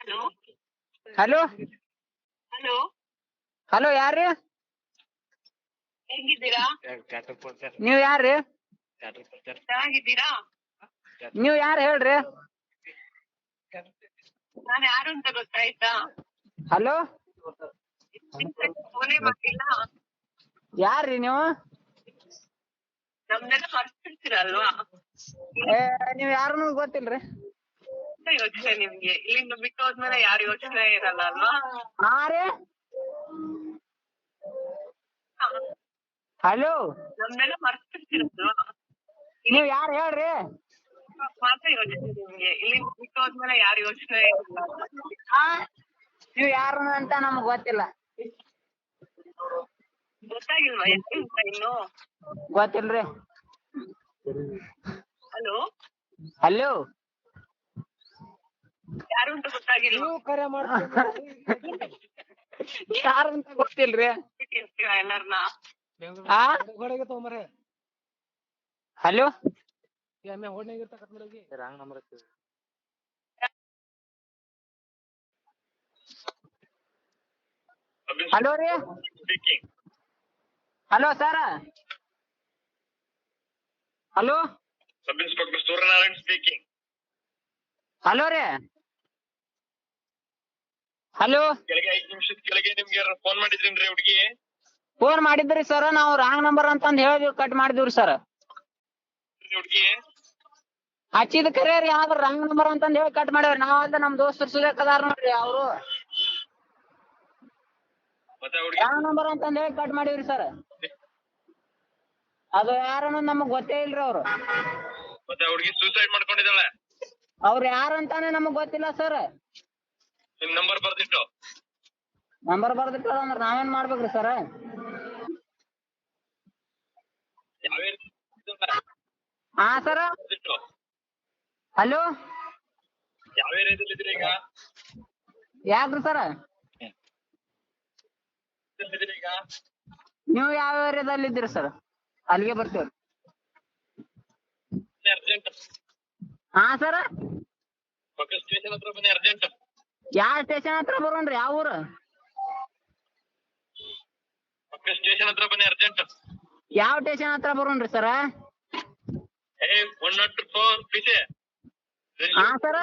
Hello hello hello hello ಯಾರ್ರಿ? ಹೆಂಗಿದ್ದೀರಾ? ನೀವ್ ಯಾರ್ರಿ? ಚೆನ್ನಾಗಿದ್ದೀರಾ? ನೀವ್ ಯಾರು ಹೇಳ್ರಿ? ನಾನು ಯಾರು ಅಂತ ಗೊತ್ತಾಯ್ತಾ? ಹಲೋ ಫೋನೇ ಮಾಡಿಲ್ಲ. ಯಾರ್ರಿ ನೀವು? ನಮ್ನೆಲ್ಲ ಮರ್ತಿರ್ತೀರಲ್ವಾ? ನೀವ್ ಯಾರು ಗೊತ್ತಿಲ್ರಿ. ಯೋಚನೆ ನಿಮ್ಗೆ ಇಲ್ಲಿಂದ ಬಿಟ್ಟು ಹೋದ್ಮೇಲೆ ಯಾರು ಯೋಚನೆ ಇರಲ್ಲ ಅಲ್ವಾ? ಹಾ ರೀ. ಹಲೋ ನಮ್ನೆಲ್ಲ ಮರ್ತಿರ್ತೀರಲ್ವಾ? ನೀವ್ ಯಾರು ಹೇಳ್ರಿ? ಮಾತ್ರ ಯೋಚನೆ ನಿಮ್ಗೆ ಇಲ್ಲಿಂದ ಬಿಟ್ಟು ಹೋದ್ಮೇಲೆ ಯಾರು ಯೋಚನೆ ಇರಲ್ಲ ಅಲ್ವಾ? ನೀವ್ ಯಾರು ಅಂತ ನಮಗ್ ಗೊತ್ತಿಲ್ಲ. ಗೊತ್ತಾಗಿಲ್ವಾ ಎಷ್ಟು ಅಂತ ಇನ್ನು? ಗೊತ್ತಿಲ್ರಿ. ಹಲೋ ಹಲೋ ಯಾರು ಅಂತ ಗೊತ್ತಾಗಿಲ್ವಾ? ಯಾರು ಅಂತ ಗೊತ್ತಿಲ್ರಿ. ಬಿಟ್ಟಿರ್ತೀರಾ ಎಲ್ಲಾರ್ನ? ಹಲೋ ಹಲೋ ರೀ. Hello sir. Hello sub inspector Suryanarayan speaking. Hello ರೀ. ಹಲೋ ಕೆಳಗೆ 5 ನಿಮಿಷದ ಕೆಳಗೆ ನಿಮ್ಗೆ ಫೋನ್ ಮಾಡಿದ್ರೇನ್ರಿ ಹುಡುಗಿ? ಫೋನ್ ಮಾಡಿದ್ರಿ ಸರ್, ನಾವು ರಾಂಗ್ ನಂಬರ್ ಅಂತಂದ್ ಹೇಳಿದ್ವಿ, ಕಟ್ ಮಾಡಿದ್ವಿ ಸರ್. ಹುಡುಗಿ ಹಚ್ಚಿದ ಕರೆ ರೀ, ಆದ್ರ ರಾಂಗ್ ನಂಬರ್ ಅಂತಂದ್ ಹೇಳಿ ಕಟ್ ಮಾಡ್ಯಾರ. ನಾವಲ್ದ ನಮ್ ದೋಸ್ತರು ಸುಲೇಖದಾರ ನೋಡ್ರಿ, ಅವರು ಮತ್ತೆ ಹುಡುಗಿ ರಾಂಗ್ ನಂಬರ್ ಅಂತಂದ್ ಹೇಳಿ ಕಟ್ ಮಾಡಿವ್ರಿ ಸರ್. ಅದು ಯಾರನ್ನ ನಮಗ್ ಗೊತ್ತೇ ಇಲ್ರಿ ಅವ್ರು. ಮತ್ತೆ ಹುಡುಗಿ ಸೂಸೈಡ್ ಮಾಡ್ಕೊಂಡಿದ್ದಾಳೆ. ಅವ್ರು ಯಾರಂತಾನೆ ನಮಗ್ ಗೊತ್ತಿಲ್ಲ ಸರ್. ನಿಮ್ ನಂಬರ್ ಬರ್ದಿಟ್ಟು ನಂಬರ್ ಬರ್ದಿಟ್ಟ ಅಂದ್ರ ನಾವೇನ್ ಮಾಡ್ಬೇಕ್ರಿ ಸರ್? ಯಾವ ಹಾ ಸರ್. ಬರ್ದಿಟ್ಟು ಹಲೋ ಯಾವ ಏರಿಯಾದಲ್ಲಿ ಇದ್ರಿ ಈಗ? ಯಾಕ್ರಿ ಸರ್? ಈಗ ನೀವು ಯಾವ ಏರಿಯಾದಲ್ಲಿ ಇದ್ದೀರಿ ಸರ್? ಅಲ್ಲಿಗೆ ಬರ್ತೀವ್ರಿ. ಅರ್ಜೆಂಟ್ ಹಾ ಸರ್. ಪಕ್ಕ ಸ್ಟೇಷನ್ ಹತ್ರ ಬನ್ನಿ ಅರ್ಜೆಂಟ್. ಯಾವ ಸ್ಟೇಷನ್ ಹತ್ರ ಬರೋಣ್ರಿ? ಯಾವ ಊರು? ಪಕ್ಕ ಸ್ಟೇಷನ್ ಹತ್ರ ಬನ್ನಿ ಅರ್ಜೆಂಟ್. ಯಾವ ಸ್ಟೇಷನ್ ಹತ್ರ ಬರೋಣ್ರಿ ಸರ್? 104 ಪೀಸೆ. ಹಾ ಸರ್.